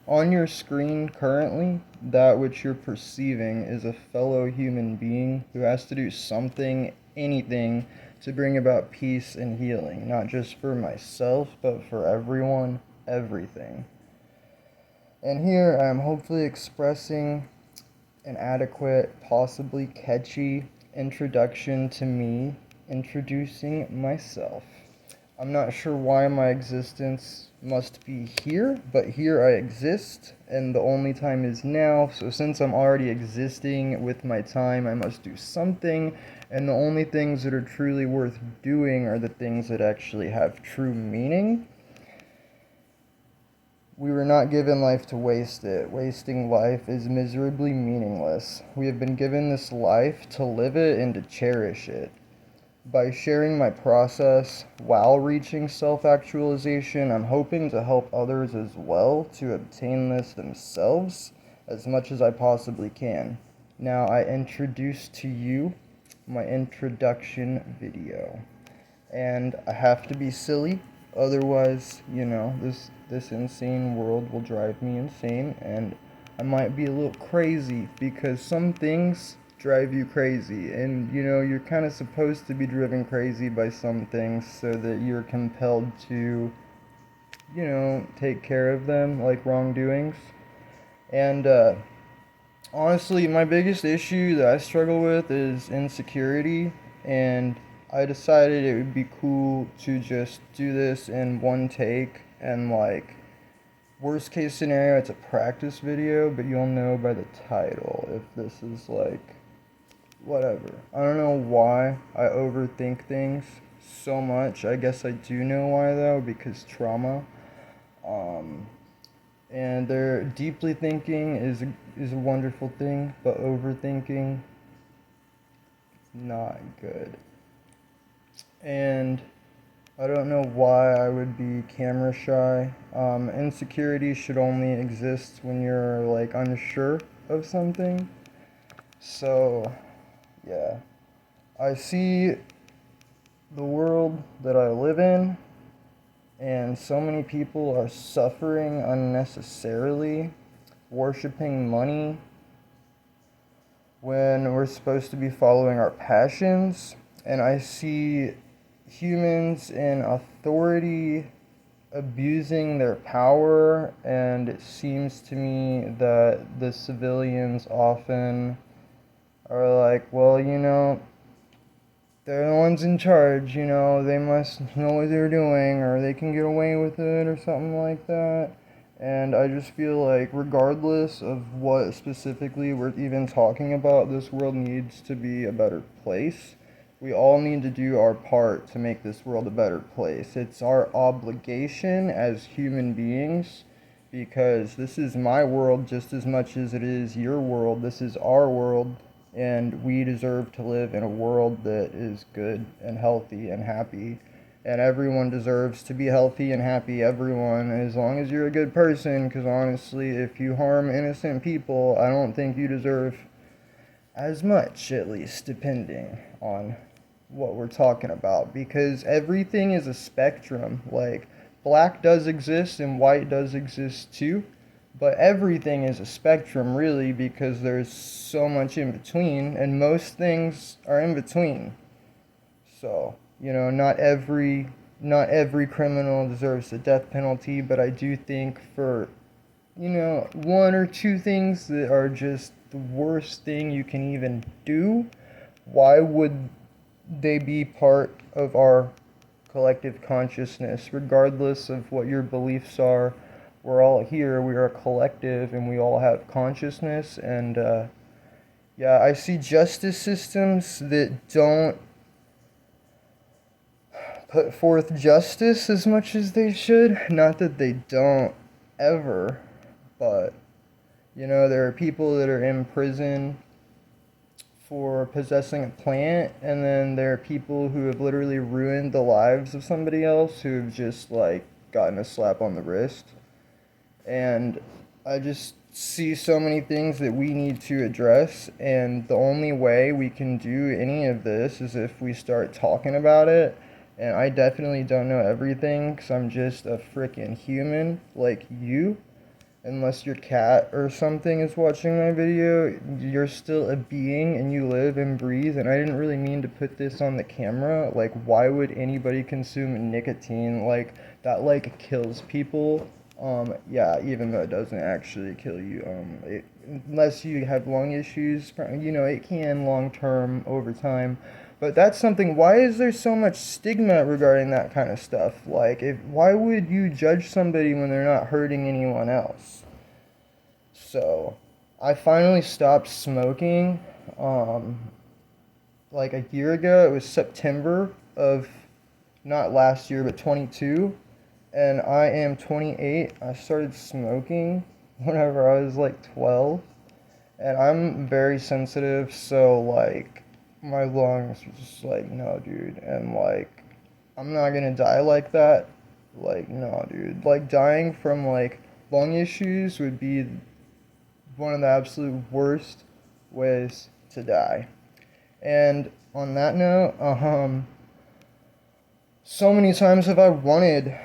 On your screen currently, that which you're perceiving is a fellow human being who has to do something, anything, to bring about peace and healing, not just for myself, but for everyone, everything. And here I'm hopefully expressing an adequate, possibly catchy introduction to me, introducing myself. I'm not sure why my existence must be here, but here I exist, and the only time is now. So, since I'm already existing with my time, I must do something, and the only things that are truly worth doing are the things that actually have true meaning. We were not given life to waste it. Wasting life is miserably meaningless. We have been given this life to live it and to cherish it. By sharing my process while reaching self-actualization, I'm hoping to help others as well to obtain this themselves as much as I possibly can. Now I introduce to you my introduction video. And I have to be silly, otherwise, this insane world will drive me insane, and I might be a little crazy because some things drive you crazy, and you're kind of supposed to be driven crazy by some things so that you're compelled to, take care of them, like wrongdoings. And honestly, my biggest issue that I struggle with is insecurity, and I decided it would be cool to just do this in one take, and like, worst case scenario, it's a practice video, but you'll know by the title if this is like, whatever. I don't know why I overthink things so much. I guess I do know why though, because trauma. Um, and they're deeply thinking is a wonderful thing, but overthinking not good. And I don't know why I would be camera shy. Insecurity should only exist when you're like unsure of something. So yeah, I see the world that I live in, and so many people are suffering unnecessarily, worshiping money when we're supposed to be following our passions. And I see humans in authority abusing their power, and it seems to me that the civilians often are like, well, they're the ones in charge, they must know what they're doing, or they can get away with it, or something like that. And I just feel like, regardless of what specifically we're even talking about, this world needs to be a better place. We all need to do our part to make this world a better place. It's our obligation as human beings, because this is my world just as much as it is your world. This is our world, and we deserve to live in a world that is good and healthy and happy. And everyone deserves to be healthy and happy, everyone, as long as you're a good person, because honestly, if you harm innocent people, I don't think you deserve as much, at least, depending on what we're talking about, because everything is a spectrum. Like, black does exist and white does exist too, but everything is a spectrum, really, because there's so much in between, and most things are in between. So, not every criminal deserves the death penalty, but I do think for, one or two things that are just the worst thing you can even do, why would they be part of our collective consciousness, regardless of what your beliefs are? We're all here, we are a collective, and we all have consciousness. And yeah, I see justice systems that don't put forth justice as much as they should. Not that they don't ever, but there are people that are in prison for possessing a plant, and then there are people who have literally ruined the lives of somebody else who have just like gotten a slap on the wrist. And I just see so many things that we need to address, and the only way we can do any of this is if we start talking about it. And I definitely don't know everything, because I'm just a freaking human like you. unless your cat or something is watching my video, you're still a being and you live and breathe. And I didn't really mean to put this on the camera. Like, why would anybody consume nicotine? Like, that, like, kills people. Yeah, even though it doesn't actually kill you. Unless you have lung issues, you know, it can long term over time. But that's something, why is there so much stigma regarding that kind of stuff? Like, why would you judge somebody when they're not hurting anyone else? So, I finally stopped smoking, like a year ago. It was September of, not last year, but 22. And I am 28. I started smoking whenever I was like 12. And I'm very sensitive, so like my lungs were just like, no, dude. And like, I'm not gonna die like that. Like, no, dude. Like, dying from like lung issues would be one of the absolute worst ways to die. And on that note, so many times have I wanted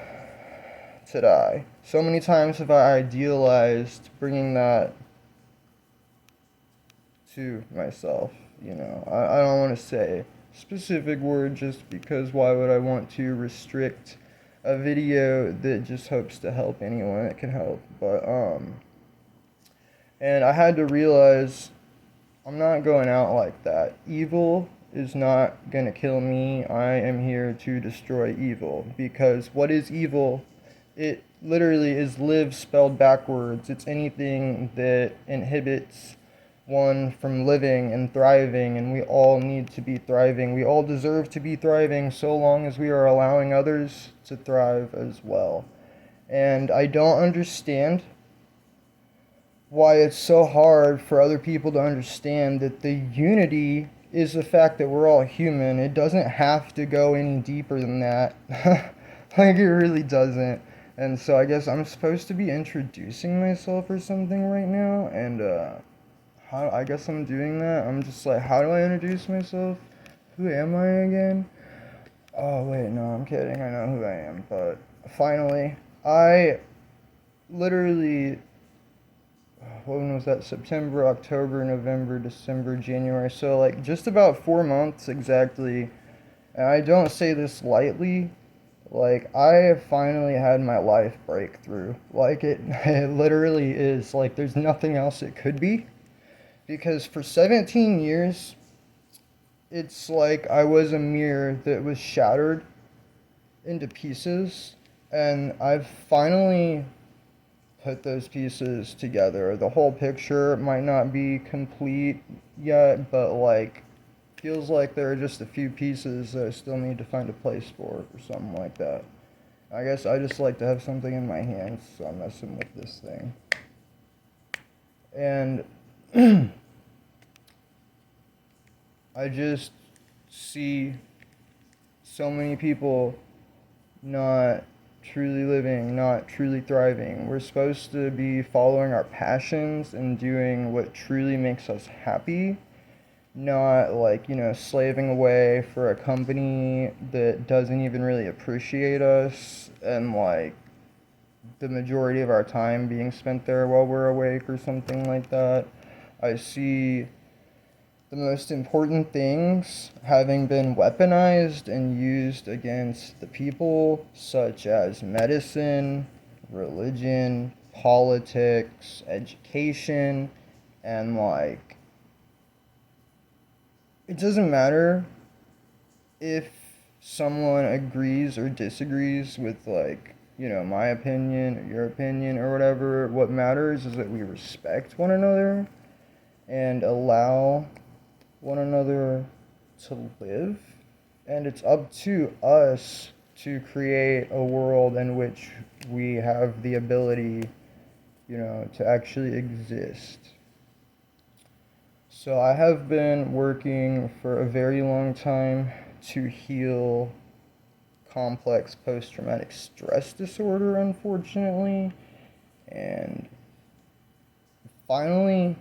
to die. So many times have I idealized bringing that to myself. You know, I don't want to say specific word just because why would I want to restrict a video that just hopes to help anyone it can help. But and I had to realize I'm not going out like that. Evil is not gonna kill me. I am here to destroy evil. Because what is evil? It literally is live spelled backwards. It's anything that inhibits one from living and thriving, and we all need to be thriving. We all deserve to be thriving so long as we are allowing others to thrive as well. And I don't understand why it's so hard for other people to understand that the unity is the fact that we're all human. It doesn't have to go any deeper than that. Like, it really doesn't. And so I guess I'm supposed to be introducing myself or something right now, and how I guess I'm doing that. I'm just like, how do I introduce myself? Who am I again? Oh wait, no, I'm kidding. I know who I am. But finally, I literally, when was that? September, October, November, December, January. So like just about 4 months exactly. And I don't say this lightly. Like, I have finally had my life breakthrough. Like, it literally is. Like, there's nothing else it could be. Because for 17 years, it's like I was a mirror that was shattered into pieces. And I've finally put those pieces together. The whole picture might not be complete yet, but like, feels like there are just a few pieces that I still need to find a place for or something like that. I guess I just like to have something in my hands, so I'm messing with this thing. And I just see so many people not truly living, not truly thriving. We're supposed to be following our passions and doing what truly makes us happy, not like, you know, slaving away for a company that doesn't even really appreciate us, and like the majority of our time being spent there while we're awake or something like that. I see the most important things having been weaponized and used against the people, such as medicine, religion, politics, education, and like, it doesn't matter if someone agrees or disagrees with, like, you know, my opinion or your opinion or whatever. What matters is that we respect one another and allow one another to live. And it's up to us to create a world in which we have the ability, you know, to actually exist. So I have been working for a very long time to heal complex post-traumatic stress disorder, unfortunately, and finally,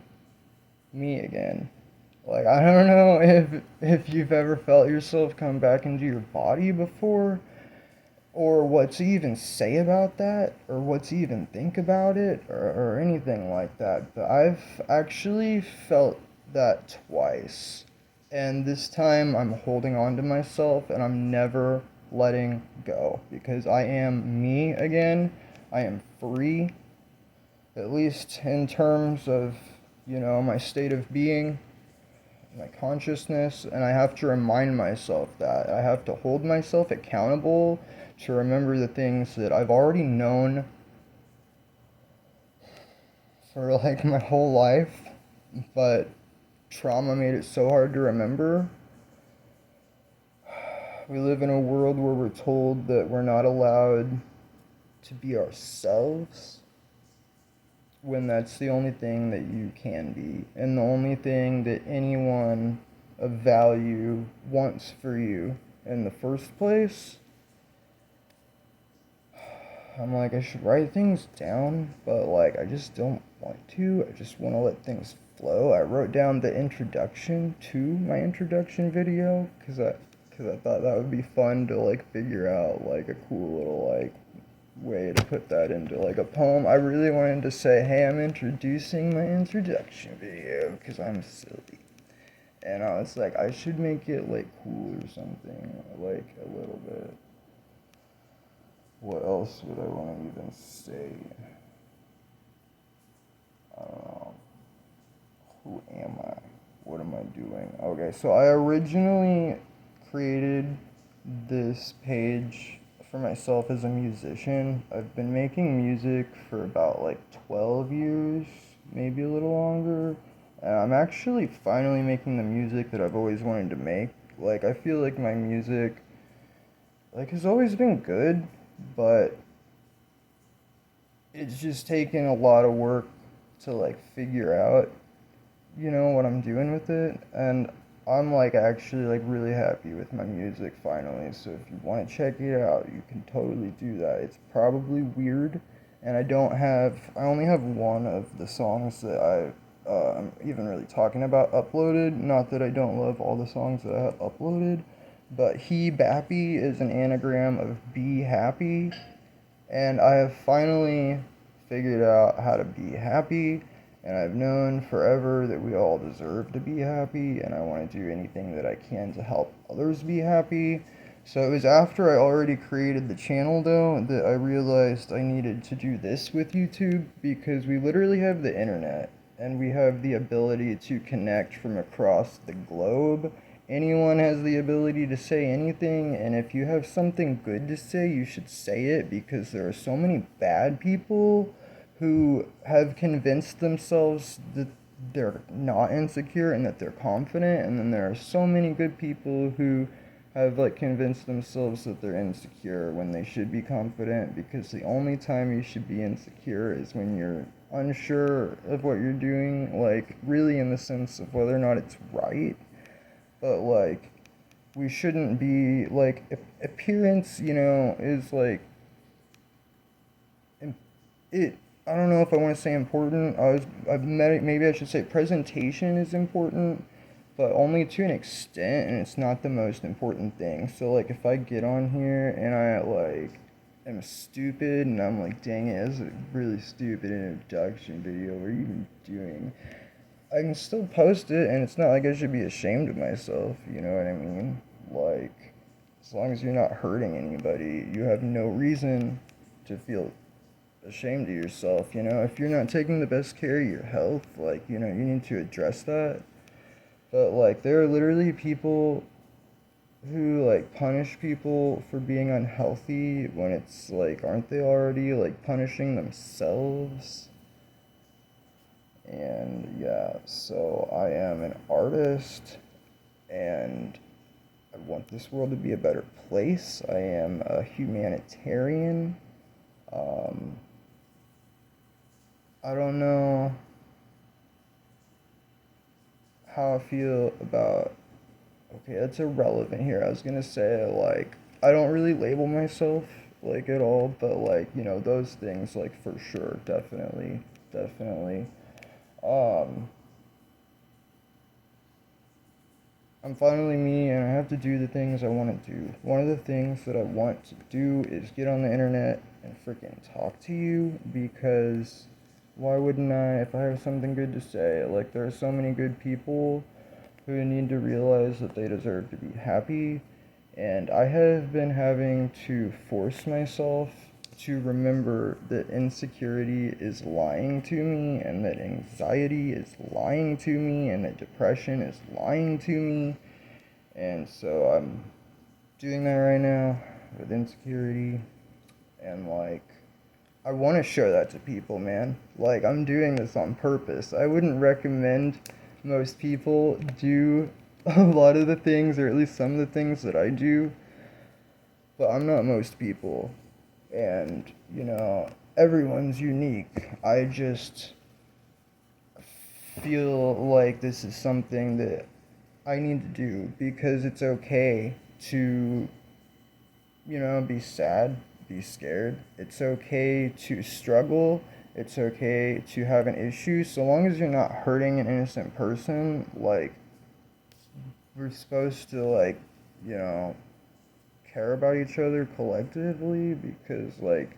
me again. Like, I don't know if you've ever felt yourself come back into your body before, or what to even say about that, or what to even think about it, or anything like that. But I've actually felt that twice. And this time I'm holding on to myself and I'm never letting go because I am me again. I am free, at least in terms of, my state of being, my consciousness, and I have to remind myself that. I have to hold myself accountable to remember the things that I've already known for like my whole life, but trauma made it so hard to remember. We live in a world where we're told that we're not allowed to be ourselves when that's the only thing that you can be, and the only thing that anyone of value wants for you in the first place. I'm like, I should write things down, but like, I just don't want to. I just want to let things flow. I wrote down the introduction to my introduction video because I thought that would be fun to like figure out like a cool little like way to put that into like a poem. I really wanted to say, hey, I'm introducing my introduction video because I'm silly. And I was like, I should make it like cool or something, like a little bit. What else would I want to even say? I don't know. Who am I? What am I doing? Okay, so I originally created this page for myself as a musician. I've been making music for about like 12 years, maybe a little longer. And I'm actually finally making the music that I've always wanted to make. Like, I feel like my music, like, has always been good, but it's just taken a lot of work to, like, figure out, what I'm doing with it. And I'm, like, actually, like, really happy with my music finally. So if you want to check it out, you can totally do that. It's probably weird, and I only have one of the songs that I'm even really talking about uploaded. Not that I don't love all the songs that I have uploaded, but He Bappy is an anagram of Be Happy, and I have finally figured out how to be happy, and I've known forever that we all deserve to be happy, and I want to do anything that I can to help others be happy. So it was after I already created the channel, though, that I realized I needed to do this with YouTube, because we literally have the internet, and we have the ability to connect from across the globe. Anyone has the ability to say anything, and if you have something good to say, you should say it, because there are so many bad people who have convinced themselves that they're not insecure and that they're confident, and then there are so many good people who have like convinced themselves that they're insecure when they should be confident, because the only time you should be insecure is when you're unsure of what you're doing, like really in the sense of whether or not it's right. But like, we shouldn't be like, appearance, is like it. I don't know if I want to say important. Maybe I should say presentation is important, but only to an extent, and it's not the most important thing. So like, if I get on here and I like am stupid and I'm like, dang it, this is a really stupid introduction video, what are you even doing? I can still post it, and it's not like I should be ashamed of myself, you know what I mean? Like, as long as you're not hurting anybody, you have no reason to feel ashamed of yourself, If you're not taking the best care of your health, like, you need to address that. But, like, there are literally people who, like, punish people for being unhealthy when it's, like, aren't they already, like, punishing themselves? And yeah, so I am an artist, and I want this world to be a better place. I am a humanitarian. Um, I don't know how I feel about. Okay, that's irrelevant here. I was gonna say, like, I don't really label myself, like, at all, but, like, those things, like, for sure, definitely, definitely. Um, I'm finally me and I have to do the things I want to do. One of the things that I want to do is get on the internet and freaking talk to you, because why wouldn't I if I have something good to say? Like, there are so many good people who need to realize that they deserve to be happy, and I have been having to force myself to remember that insecurity is lying to me, and that anxiety is lying to me, and that depression is lying to me. And so I'm doing that right now with insecurity, and like, I want to show that to people, man. Like, I'm doing this on purpose. I wouldn't recommend most people do a lot of the things, or at least some of the things that I do, but I'm not most people. And, everyone's unique. I just feel like this is something that I need to do, because it's okay to, be sad, be scared. It's okay to struggle. It's okay to have an issue, so long as you're not hurting an innocent person. Like, we're supposed to, like, you know, care about each other collectively, because, like,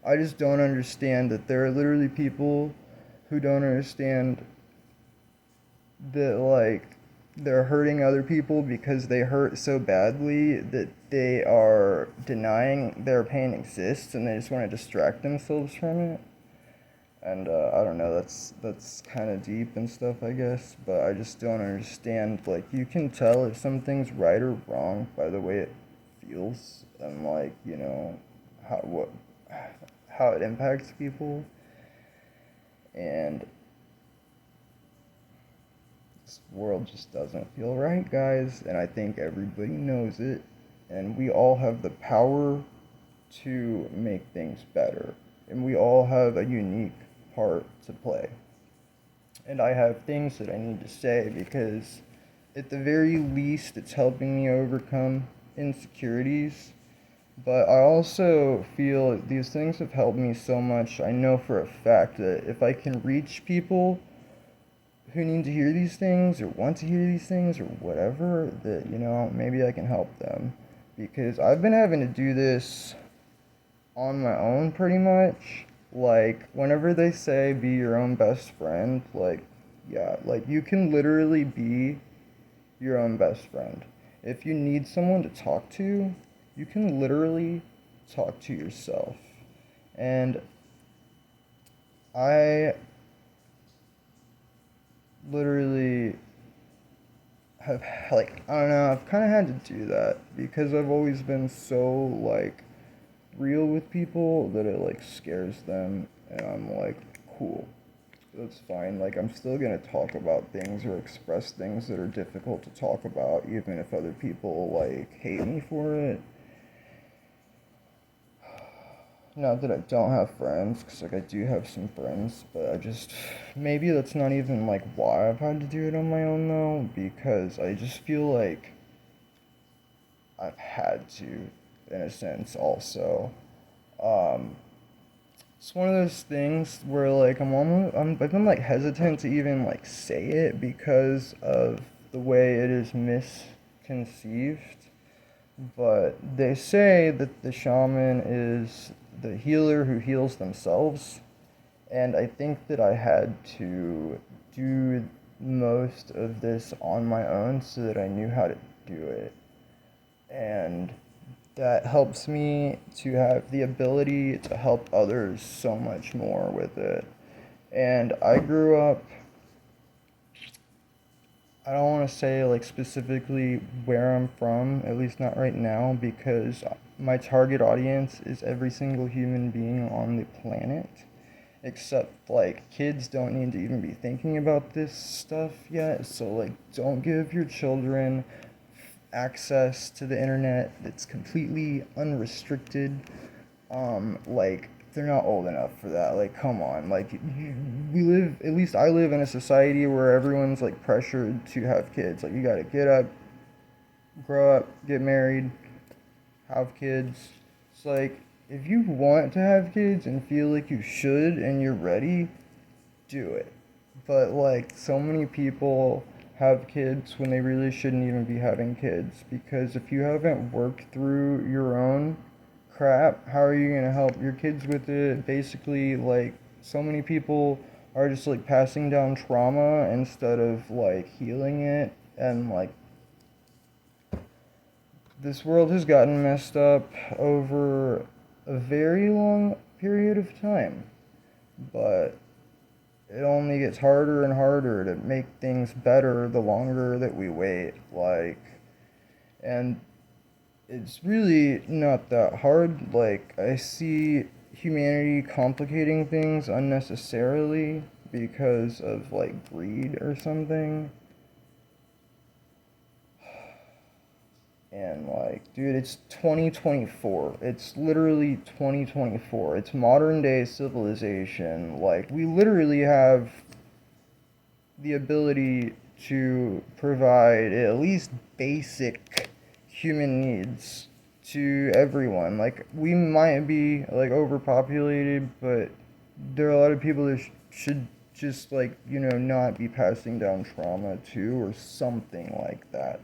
I just don't understand that there are literally people who don't understand that, like, they're hurting other people because they hurt so badly that they are denying their pain exists, and they just want to distract themselves from it. And I don't know, that's kind of deep and stuff, I guess, but I just don't understand. Like, you can tell if something's right or wrong by the way it feels, and, like, how what how it impacts people. And this world just doesn't feel right, guys, and I think everybody knows it, and we all have the power to make things better, and we all have a unique part to play. And I have things that I need to say, because at the very least it's helping me overcome insecurities. But I also feel these things have helped me so much. I know for a fact that if I can reach people who need to hear these things, or want to hear these things, or whatever, that, maybe I can help them. Because I've been having to do this on my own pretty much. Like, whenever they say be your own best friend, like, yeah, like, you can literally be your own best friend. If you need someone to talk to, you can literally talk to yourself. And I literally have, like, I don't know, I've kind of had to do that, because I've always been so, like, real with people that it, like, scares them, and I'm like, cool, that's fine. Like, I'm still gonna talk about things or express things that are difficult to talk about, even if other people, like, hate me for it. Not that I don't have friends, because, like, I do have some friends, but I just, maybe that's not even, like, why I've had to do it on my own, though, because I just feel like I've had to, in a sense, also. Um, it's one of those things where, like, I've been, like, hesitant to even, like, say it, because of the way it is misconceived. But they say that the shaman is the healer who heals themselves. And I think that I had to do most of this on my own so that I knew how to do it. And that helps me to have the ability to help others so much more with it. And I grew up, I don't want to say, like, specifically where I'm from, at least not right now, because my target audience is every single human being on the planet. Except, like, kids don't need to even be thinking about this stuff yet. So, like, don't give your children access to the internet that's completely unrestricted. Like, they're not old enough for that. Like, come on. Like, we live, at least I live in a society where everyone's, like, pressured to have kids. Like, you gotta get up, grow up, get married, have kids. It's like, if you want to have kids and feel like you should and you're ready, do it. But, like, so many people have kids when they really shouldn't even be having kids. Because if you haven't worked through your own crap, how are you going to help your kids with it? Basically, like, so many people are just like passing down trauma instead of like healing it. And like, this world has gotten messed up over a very long period of time, but it only gets harder and harder to make things better the longer that we wait. Like, and it's really not that hard. Like, I see humanity complicating things unnecessarily because of like greed or something. And like, dude, it's 2024. It's literally 2024. It's modern day civilization. Like, we literally have the ability to provide at least basic human needs to everyone. Like, we might be like overpopulated, but there are a lot of people that should just like, not be passing down trauma to or something like that.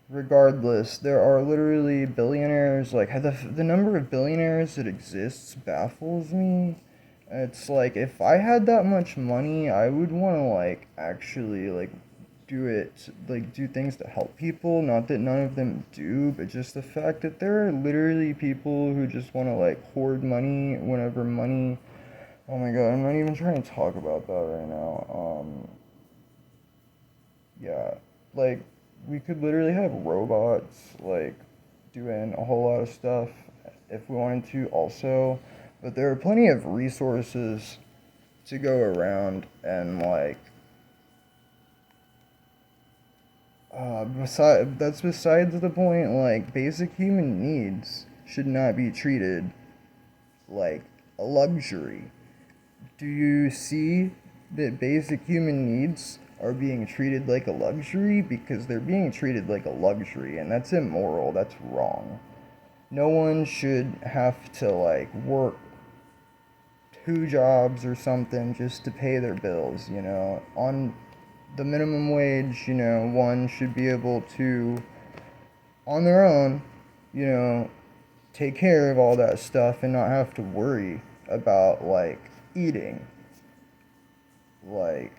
Regardless, there are literally billionaires. Like, the number of billionaires that exists baffles me. It's like, if I had that much money, I would want to like actually like do it, like do things to help people. Not that none of them do, but just the fact that there are literally people who just want to like hoard money whenever money. Oh my god, I'm not even trying to talk about that right now. Yeah, like, we could literally have robots like doing a whole lot of stuff if we wanted to also, but there are plenty of resources to go around. And like, that's besides the point. Like, basic human needs should not be treated like a luxury. Do you see that basic human needs are being treated like a luxury? Because they're being treated like a luxury, and that's immoral. That's wrong. No one should have to like work two jobs or something just to pay their bills, on the minimum wage. One should be able to, on their own, you know take care of all that stuff and not have to worry about like eating. Like,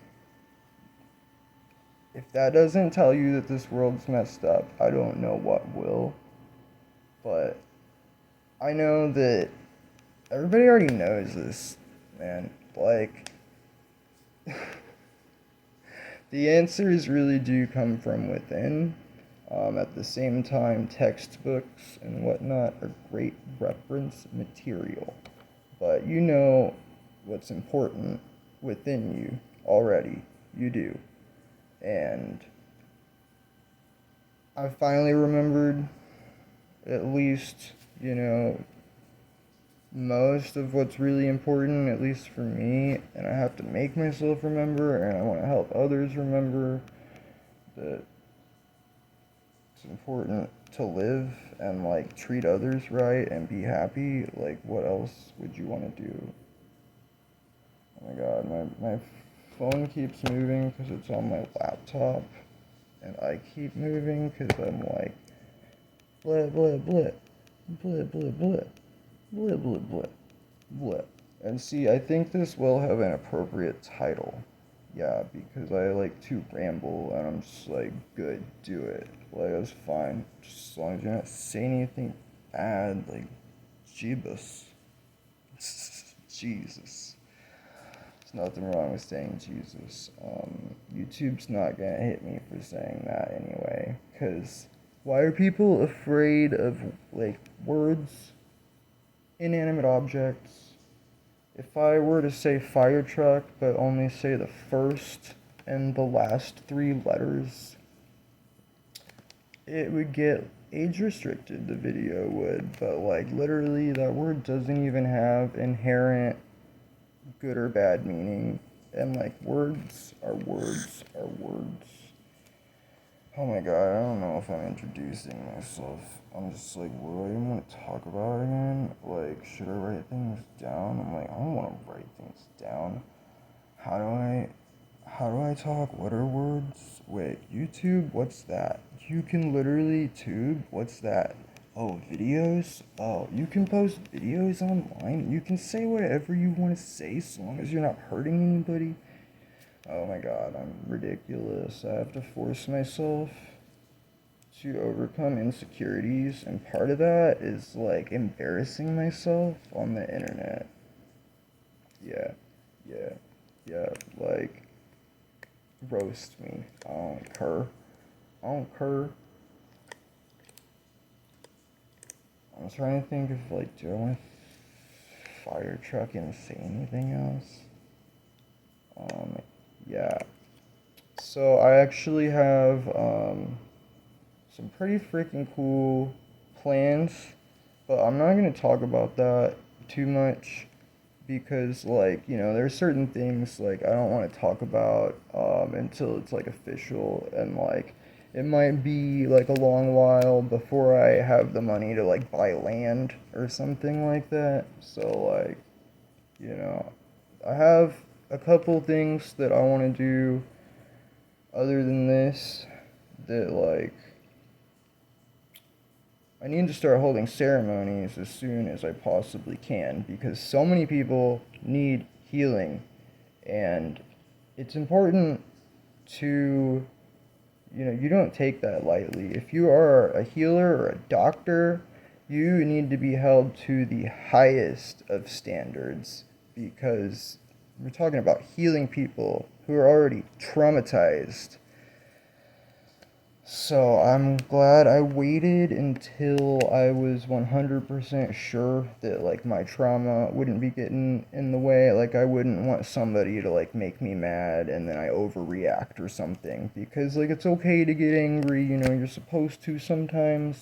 if that doesn't tell you that this world's messed up, I don't know what will. But I know that everybody already knows this, man. Like, the answers really do come from within. At the same time, textbooks and whatnot are great reference material. But you know what's important within you already. You do. And I finally remembered at least, most of what's really important, at least for me, and I have to make myself remember, and I want to help others remember that it's important to live and like treat others right and be happy. Like, what else would you want to do? Oh my god, my phone keeps moving because it's on my laptop, and I keep moving because I'm like, blah, blah, blah, blah, blah, blah, blah, blah, blah, blah. And see, I think this will have an appropriate title. Yeah, because I like to ramble, and I'm just like, good, do it. Like, that's fine. Just as long as you're not saying anything bad, like, Jeebus. Jesus. There's nothing wrong with saying Jesus. YouTube's not gonna hit me for saying that anyway. Because why are people afraid of, like, words? Inanimate objects? If I were to say fire truck, but only say the first and the last three letters, it would get age restricted, the video would. But, like, literally, that word doesn't even have inherent good or bad meaning. And, like, words are words are words. Oh my god, I don't know if I'm introducing myself. I'm just like, what do I even want to talk about again? Like, should I write things down? I'm like, I don't want to write things down. How How do I talk? What are words? Wait, YouTube? What's that? You can literally tube? What's that? Oh, videos? Oh, you can post videos online? You can say whatever you want to say as long as you're not hurting anybody? Oh my god, I'm ridiculous. I have to force myself to overcome insecurities, and part of that is like embarrassing myself on the internet. Yeah, yeah, yeah, like roast me. I don't care. I don't care. I'm trying to think of like, do I want to fire truck and say anything else? Um, yeah. So I actually have some pretty freaking cool plans, but I'm not gonna talk about that too much because like there's certain things like I don't want to talk about until it's like official, and like it might be like a long while before I have the money to like buy land or something like that. So like you know I have a couple things that I want to do other than this, that like I need to start holding ceremonies as soon as I possibly can because so many people need healing, and it's important to you don't take that lightly. If you are a healer or a doctor, you need to be held to the highest of standards because we're talking about healing people who are already traumatized. So I'm glad I waited until I was 100% sure that like my trauma wouldn't be getting in the way. Like I wouldn't want somebody to like make me mad and then I overreact or something, because like it's okay to get angry, you're supposed to sometimes,